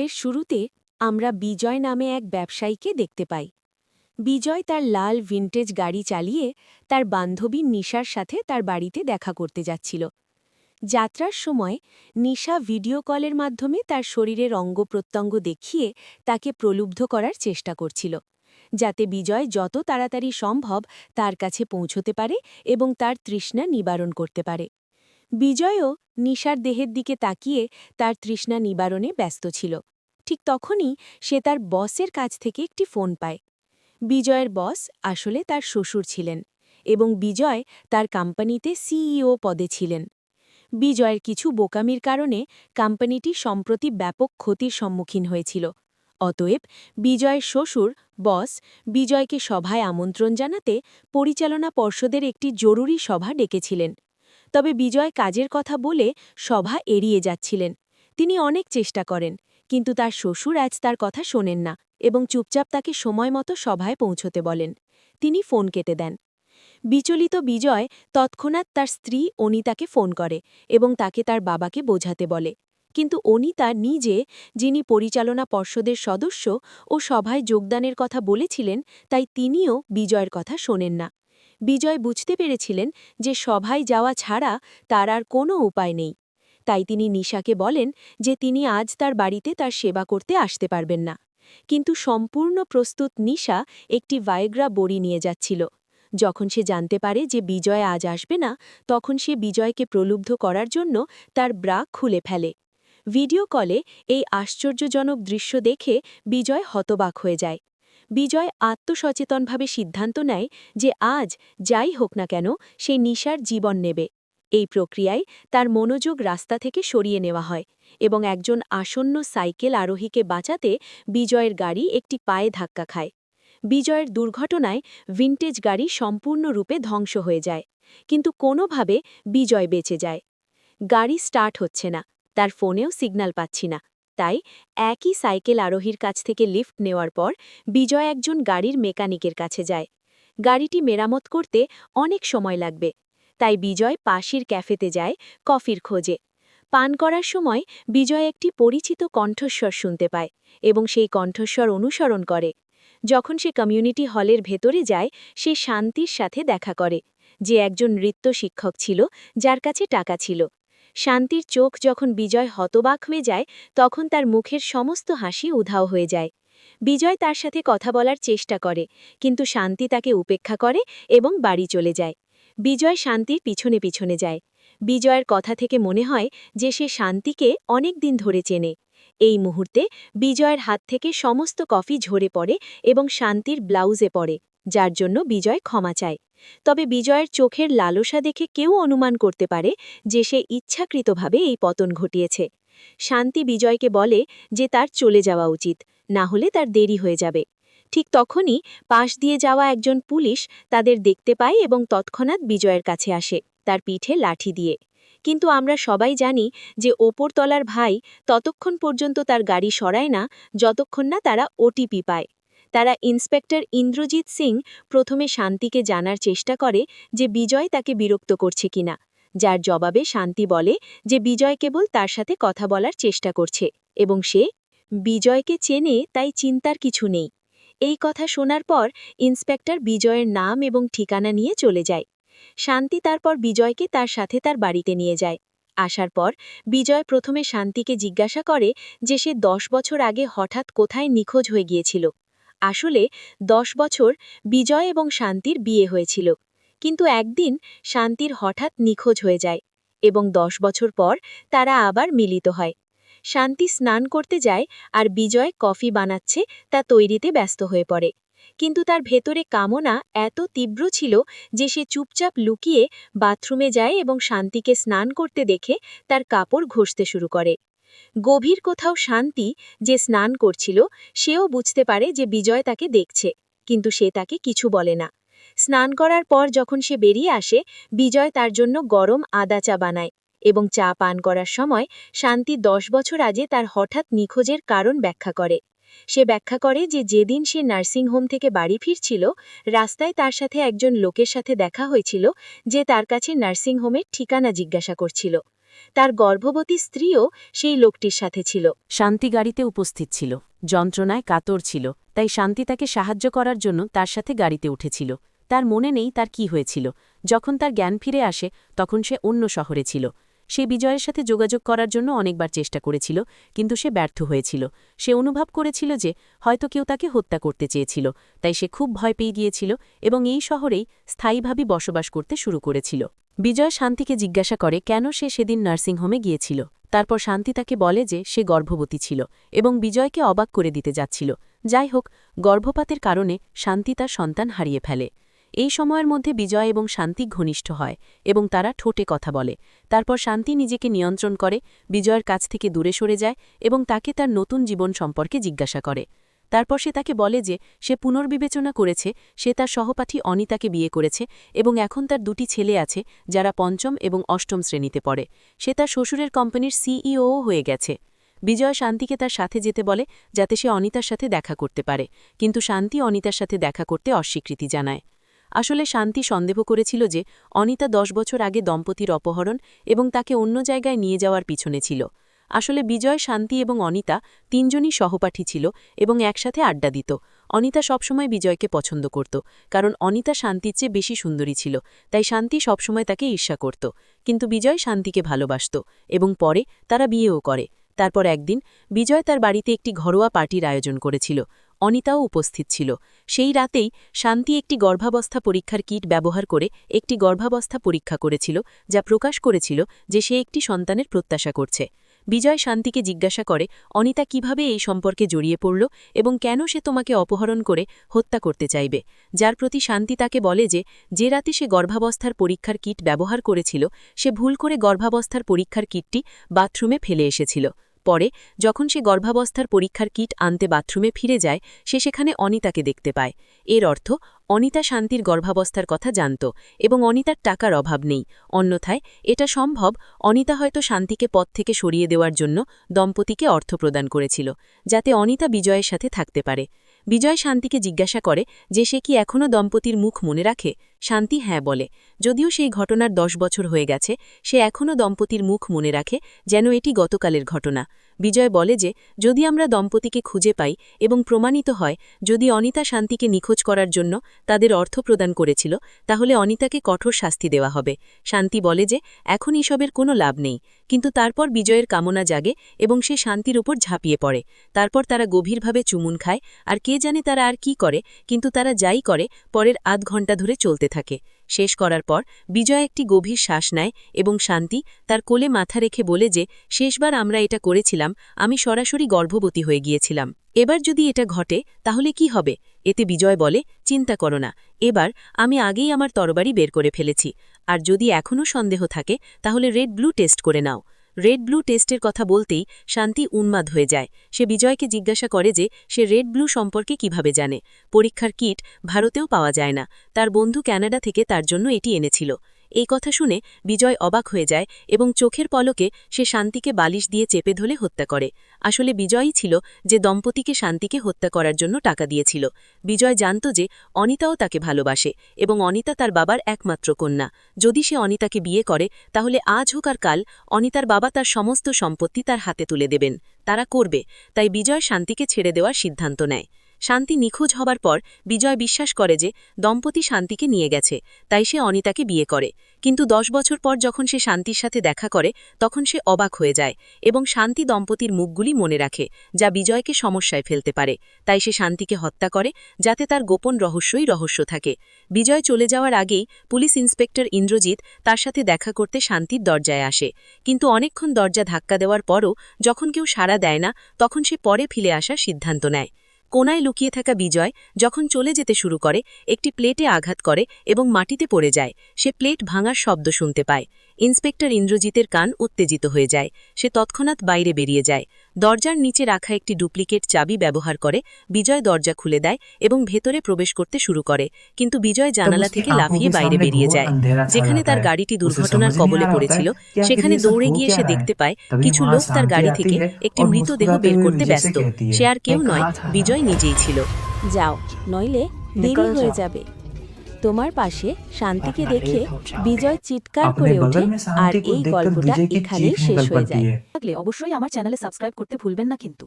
এর শুরুতে আমরা বিজয় নামে এক ব্যবসায়ীকে দেখতে পাই। বিজয় তার লাল ভিন্টেজ গাড়ি চালিয়ে তার বান্ধবী নিশার সাথে তার বাড়িতে দেখা করতে যাচ্ছিল। যাত্রার সময় নিশা ভিডিও কলের মাধ্যমে তার শরীরের অঙ্গপ্রত্যঙ্গ দেখিয়ে তাকে প্রলুব্ধ করার চেষ্টা করছিল, যাতে বিজয় যত তাড়াতাড়ি সম্ভব তার কাছে পৌঁছতে পারে এবং তার তৃষ্ণা নিবারণ করতে পারে। বিজয়ও নিশার দেহের দিকে তাকিয়ে তার তৃষ্ণা নিবারণে ব্যস্ত ছিল। ঠিক তখনই সে তার বসের কাছ থেকে একটি ফোন পায়। বিজয়ের বস আসলে তার শ্বশুর ছিলেন এবং বিজয় তার কোম্পানিতে সিইও পদে ছিলেন। বিজয়ের কিছু বোকামির কারণে কোম্পানিটি সম্প্রতি ব্যাপক ক্ষতির সম্মুখীন হয়েছিল। অতএব বিজয়ের শ্বশুর বস বিজয়কে সভায় আমন্ত্রণ জানাতে পরিচালনা পর্ষদের একটি জরুরি সভা ডেকেছিলেন। তবে বিজয় কাজের কথা বলে সভা এড়িয়ে যাচ্ছিলেন। তিনি অনেক চেষ্টা করেন, কিন্তু তার শ্বশুর আজ তার কথা শোনেন না এবং চুপচাপ তাকে সময়মতো সভায় পৌঁছতে বলেন। তিনি ফোন কেটে দেন। বিচলিত বিজয় তৎক্ষণাৎ তার স্ত্রী অনিতাকে ফোন করে এবং তাকে তার বাবাকে বোঝাতে বলে। কিন্তু অনিতা নিজে, যিনি পরিচালনা পর্ষদের সদস্য ও সভায় যোগদানের কথা বলেছিলেন, তাই তিনিও বিজয়ের কথা শোনেন না। বিজয় বুঝতে পেরেছিলেন যে সভায় যাওয়া ছাড়া তার আর কোনো উপায় নেই। তাই তিনি নিশাকে বলেন যে তিনি আজ তার বাড়িতে তার সেবা করতে আসতে পারবেন না। কিন্তু সম্পূর্ণ প্রস্তুত নিশা একটি ভায়োগ্রা বড়ি নিয়ে যাচ্ছিল। যখন সে জানতে পারে যে বিজয় আজ আসবে না, তখন সে বিজয়কে প্রলুব্ধ করার জন্য তার ব্রা খুলে ফেলে। ভিডিও কলে এই আশ্চর্যজনক দৃশ্য দেখে বিজয় হতবাক হয়ে যায়। বিজয় আত্মসচেতনভাবে সিদ্ধান্ত নেয় যে আজ যাই হোক না কেন সে নিশার জীবন নেবে। এই প্রক্রিয়ায় তার মনোযোগ রাস্তা থেকে সরিয়ে নেওয়া হয় এবং একজন আসন্ন সাইকেল আরোহীকে বাঁচাতে বিজয়ের গাড়ি একটি পায়ে ধাক্কা খায়। বিজয়ের দুর্ঘটনায় ভিন্টেজ গাড়ি সম্পূর্ণরূপে ধ্বংস হয়ে যায়, কিন্তু কোনোভাবে বিজয় বেঁচে যায়। গাড়ি স্টার্ট হচ্ছে না, তার ফোনেও সিগন্যাল পাচ্ছি না। তাই একই সাইকেল আরোহীর কাছ থেকে লিফট নেওয়ার পর বিজয় একজন গাড়ির মেকানিকের কাছে যায়। গাড়িটি মেরামত করতে অনেক সময় লাগবে, তাই বিজয় পাশের ক্যাফেতে যায় কফির খোঁজে। পান করার সময় বিজয় একটি পরিচিত কণ্ঠস্বর শুনতে পায় এবং সেই কণ্ঠস্বর অনুসরণ করে। যখন সে কমিউনিটি হলের ভেতরে যায়, সে শান্তির সাথে দেখা করে, যে একজন নৃত্য শিক্ষক ছিল যার কাছে টাকা ছিল। শান্তির চোখ যখন বিজয় হতবাক হয়ে যায়, তখন তার মুখের সমস্ত হাসি উধাও হয়ে যায়। বিজয় তার সাথে কথা বলার চেষ্টা করে, কিন্তু শান্তি তাকে উপেক্ষা করে এবং বাড়ি চলে যায়। বিজয় শান্তির পিছনে পিছনে যায়। বিজয়ের কথা থেকে মনে হয় যে সে শান্তিকে অনেক দিন ধরে চেনে। এই মুহূর্তে বিজয়ের হাত থেকে সমস্ত কফি ঝরে পড়ে এবং শান্তির ব্লাউজে পড়ে, যার জন্য বিজয় ক্ষমা চায়। তবে বিজয়ের চোখের লালসা দেখে কেউ অনুমান করতে পারে যে সে ইচ্ছাকৃতভাবে এই পতন ঘটিয়েছে। শান্তি বিজয়কে বলে যে তার চলে যাওয়া উচিত, না হলে তার দেরি হয়ে যাবে। ঠিক তখনই পাশ দিয়ে যাওয়া একজন পুলিশ তাদের দেখতে পায় এবং তৎক্ষণাৎ বিজয়ের কাছে আসে, তার পিঠে লাঠি দিয়ে। কিন্তু আমরা সবাই জানি যে ওপরতলার ভাই ততক্ষণ পর্যন্ত তার গাড়ি সরায় না যতক্ষণ না তারা ওটিপি পায়। তারা ইন্সপেক্টর ইন্দ্রজিৎ সিং প্রথমে শান্তিকে জানার চেষ্টা করে যে বিজয় তাকে বিরক্ত করছে কিনা, যার জবাবে শান্তি বলে যে বিজয় কেবল তার সাথে কথা বলার চেষ্টা করছে এবং সে বিজয়কে চেনে, তাই চিন্তার কিছু নেই। এই কথা শোনার পর ইন্সপেক্টর বিজয়ের নাম এবং ঠিকানা নিয়ে চলে যায়। শান্তি তারপর বিজয়কে তার সাথে তার বাড়িতে নিয়ে যায়। আসার পর বিজয় প্রথমে শান্তিকে জিজ্ঞাসা করে যে সে 10 বছর আগে হঠাৎ কোথায় নিখোঁজ হয়ে গিয়েছিল। আসলে 10 বছর বিজয় এবং শান্তির বিয়ে হয়েছিল, কিন্তু একদিন শান্তির হঠাৎ নিখোঁজ হয়ে যায় এবং 10 বছর পর তারা আবার মিলিত হয়। শান্তি স্নান করতে যায় আর বিজয় কফি বানাচ্ছে তা তৈরিতে ব্যস্ত হয়ে পড়ে। কিন্তু তার ভেতরে কামনা এত তীব্র ছিল যে সে চুপচাপ লুকিয়ে বাথরুমে যায় এবং শান্তিকে স্নান করতে দেখে তার কাপড় ঘষতে শুরু করে। গভীর কোথাও শান্তি, যে স্নান করছিল, সেও বুঝতে পারে যে বিজয় তাকে দেখছে, কিন্তু সে তাকে কিছু বলে না। স্নান করার পর যখন সে বেরিয়ে আসে, বিজয় তার জন্য গরম আদা চা বানায় এবং চা পান করার সময় শান্তি 10 বছর আগে তার হঠাৎ নিখোঁজের কারণ ব্যাখ্যা করে। সে ব্যাখ্যা করে যে যেদিন সে নার্সিংহোম থেকে বাড়ি ফিরছিল, রাস্তায় তার সাথে একজন লোকের সাথে দেখা হয়েছিল যে তার কাছে নার্সিংহোমের ঠিকানা জিজ্ঞাসা করছিল। তার গর্ভবতী স্ত্রীও সেই লোকটির সাথে ছিল। শান্তি গাড়িতে উপস্থিত ছিল, যন্ত্রণায় কাতর ছিল, তাই শান্তি তাকে সাহায্য করার জন্য তার সাথে গাড়িতে উঠেছিল। তার মনে নেই তার কি হয়েছিল। যখন তার জ্ঞান ফিরে আসে তখন সে অন্য শহরে ছিল। সে বিজয়ের সাথে যোগাযোগ করার জন্য অনেকবার চেষ্টা করেছিল, কিন্তু সে ব্যর্থ হয়েছিল। সে অনুভব করেছিল যে হয়তো কেউ তাকে হত্যা করতে চেয়েছিল, তাই সে খুব ভয় পেয়ে গিয়েছিল এবং এই শহরেই স্থায়ীভাবে বসবাস করতে শুরু করেছিল। বিজয় শান্তিকে জিজ্ঞাসা করে কেন সে সেদিন নার্সিংহোমে গিয়েছিল। তারপর শান্তি তাকে বলে যে সে গর্ভবতী ছিল এবং বিজয়কে অবাক করে দিতে যাচ্ছিল। যাই হোক, গর্ভপাতের কারণে শান্তি তার সন্তান হারিয়ে ফেলে। এই সময়ের মধ্যে বিজয় এবং শান্তি ঘনিষ্ঠ হয় এবং তারা ঠোঁটে কথা বলে। তারপর শান্তি নিজেকে নিয়ন্ত্রণ করে, বিজয়ের কাছ থেকে দূরে সরে যায় এবং তাকে তার নতুন জীবন সম্পর্কে জিজ্ঞাসা করে। তারপর সে তাকে বলে যে সে পুনর্বিবেচনা করেছে, সে তার সহপাঠী অনিতাকে বিয়ে করেছে এবং এখন তার দুটি ছেলে আছে যারা পঞ্চম এবং অষ্টম শ্রেণীতে পড়ে। সে তার শ্বশুরের কোম্পানির সিইও হয়ে গেছে। বিজয় শান্তিকে তার সাথে যেতে বলে যাতে সে অনিতার সাথে দেখা করতে পারে, কিন্তু শান্তি অনিতার সাথে দেখা করতে অস্বীকৃতি জানায়। আসলে শান্তি সন্দেহ করেছিল যে অনিতা 10 বছর আগে দম্পতির অপহরণ এবং তাকে অন্য জায়গায় নিয়ে যাওয়ার পিছনে ছিল। আসলে বিজয়, শান্তি এবং অনিতা তিনজনই সহপাঠী ছিল এবং একসাথে আড্ডা দিত। অনিতা সবসময় বিজয়কে পছন্দ করত, কারণ অনিতা শান্তির চেয়ে বেশি সুন্দরী ছিল, তাই শান্তি সবসময় তাকে ঈর্ষা করত। কিন্তু বিজয় শান্তিকে ভালোবাসত এবং পরে তারা বিয়েও করে। তারপর একদিন বিজয় তার বাড়িতে একটি ঘরোয়া পার্টির আয়োজন করেছিল। অনিতাও উপস্থিত ছিল। সেই রাতেই শান্তি একটি গর্ভাবস্থা পরীক্ষার কিট ব্যবহার করে একটি গর্ভাবস্থা পরীক্ষা করেছিল, যা প্রকাশ করেছিল যে সে একটি সন্তানের প্রত্যাশা করছে। বিজয় শান্তিকে জিজ্ঞাসা করে অনিতা কিভাবে এই সম্পর্কে জড়িয়ে পড়ল এবং কেন সে তোমাকে অপহরণ করে হত্যা করতে চাইবে, যার প্রতি শান্তি তাকে বলে যে রাতে সে গর্ভাবস্থার পরীক্ষার কিট ব্যবহার করেছিল সে ভুল করে গর্ভাবস্থার পরীক্ষার কিটটি বাথরুমে ফেলে এসেছিল। পরে যখন সে গর্ভাবস্থার পরীক্ষার কিট আনতে বাথরুমে ফিরে যায়, সে সেখানে অনিতাকে দেখতে পায়। এর অর্থ অনিতা শান্তির গর্ভাবস্থার কথা জানত এবং অনিতার টাকার অভাব নেই। অন্যথায় এটা সম্ভব, অনিতা হয়তো শান্তিকে পথ থেকে সরিয়ে দেওয়ার জন্য দম্পতিকে অর্থ প্রদান করেছিল, যাতে অনিতা বিজয়ের সাথে থাকতে পারে। বিজয় শান্তিকে জিজ্ঞাসা করে যে সে কি এখনও দম্পতির মুখ মনে রাখে। শান্তি হ্যাঁ বলে। যদিও সেই ঘটনার 10 বছর হয়ে গেছে, সে এখনও দম্পতির মুখ মনে রাখে যেন এটি গতকালের ঘটনা। বিজয় বলে যে যদি আমরা দম্পতিকে খুঁজে পাই এবং প্রমাণিত হয় যদি অনিতা শান্তিকে নিখোঁজ করার জন্য তাদের অর্থ প্রদান করেছিল, তাহলে অনিতাকে কঠোর শাস্তি দেওয়া হবে। শান্তি বলে যে এখন এসবের কোনো লাভ নেই, কিন্তু তারপর বিজয়ের কামনা জাগে এবং সে শান্তির উপর ঝাঁপিয়ে পড়ে। তারপর তারা গভীরভাবে চুমুন খায়, আর কে জানে তারা আর কি করে, কিন্তু তারা যাই করে পরের আধ ঘণ্টা ধরে চলতে থাকে। শেষ করার পর বিজয় একটি গভীর শ্বাস নেয় এবং শান্তি তার কোলে মাথা রেখে বলে যে শেষবার আমরা এটা করেছিলাম, আমি সরাসরি গর্ভবতী হয়ে গিয়েছিলাম। এবার যদি এটা ঘটে তাহলে কি হবে? এতে বিজয় বলে চিন্তা করো না, এবার আমি আগেই আমার তরবারি বের করে ফেলেছি, আর যদি এখনও সন্দেহ থাকে তাহলে রেড ব্লু টেস্ট করে নাও। রেড ব্লু টেস্টের কথা বলতেই শান্তি উন্মাদ হয়ে যায়। সে বিজয়কে জিজ্ঞাসা করে যে সে রেড ব্লু সম্পর্কে কিভাবে জানে। পরীক্ষার কিট ভারতেও পাওয়া যায় না, তার বন্ধু কানাডা থেকে তার জন্য এটি এনেছিল। এই কথা শুনে বিজয় অবাক হয়ে যায় এবং চোখের পলকে সে শান্তিকে বালিশ দিয়ে চেপে ধরে হত্যা করে। আসলে বিজয়ই ছিল যে দম্পতিকে শান্তিকে হত্যা করার জন্য টাকা দিয়েছিল। বিজয় জানত যে অনিতাও তাকে ভালোবাসে এবং অনিতা তার বাবার একমাত্র কন্যা। যদি সে অনিতাকে বিয়ে করে তাহলে আজ হোক আর কাল অনিতার বাবা তার সমস্ত সম্পত্তি তার হাতে তুলে দেবেন। তারা করবে, তাই বিজয় শান্তিকে ছেড়ে দেওয়ার সিদ্ধান্ত নেয়। শান্তি নিখোঁজ হবার পর বিজয় বিশ্বাস করে যে দম্পতি শান্তিকে নিয়ে গেছে, তাই সে অনিতাকে বিয়ে করে। কিন্তু 10 বছর পর যখন সে শান্তির সাথে দেখা করে তখন সে অবাক হয়ে যায় এবং শান্তি দম্পতির মুখগুলি মনে রাখে, যা বিজয়কে সমস্যায় ফেলতে পারে। তাই সে শান্তিকে হত্যা করে যাতে তার গোপন রহস্যই রহস্য থাকে। বিজয় চলে যাওয়ার আগেই পুলিশ ইন্সপেক্টর ইন্দ্রজিৎ তার সাথে দেখা করতে শান্তির দরজায় আসে, কিন্তু অনেকক্ষণ দরজা ধাক্কা দেওয়ার পরও যখন কেউ সাড়া দেয় না তখন সে পরে ফিরে আসার সিদ্ধান্ত নেয়। কোনায় লুকিয়ে থাকা বিজয় যখন চলে যেতে শুরু করে একটি প্লেটে আঘাত করে এবং মাটিতে পড়ে যায়। সে প্লেট ভাঙার শব্দ শুনতে পায়। ইন্সপেক্টর ইন্দ্রজিতের কান উত্তেজিত হয়ে যায়। সে তৎক্ষণাৎ বাইরে বেরিয়ে যায়। দরজার নিচে রাখা একটি ডুপ্লিকেট চাবি ব্যবহার করে বিজয় দরজা খুলে দেয় এবং ভেতরে প্রবেশ করতে শুরু করে, কিন্তু বিজয় জানালা থেকে লাফিয়ে বাইরে বেরিয়ে যায়। যেখানে তার গাড়িটি দুর্ঘটনার কবলে পড়েছিল সেখানে দৌড়ে গিয়ে সে দেখতে পায় কিছু লোক তার গাড়ি থেকে একটি মৃতদেহ বের করতে ব্যস্ত। সে আর কেউ নয়, বিজয় নিজেই ছিল। যাও, নইলে দেরি হয়ে যাবে। তোমার পাশে শান্তিকে अपना দেখে रेत हो जाओगे। বিজয় চিৎকার अपने করে ওঠে बगल में আর शांति को এই देखकर গল্পটা विजय की এখানেই चीख শেষ निकल হয়ে पड़ती যায়। है। থাকলে অবশ্যই আমার চ্যানেলে সাবস্ক্রাইব করতে ভুলবেন না কিন্তু।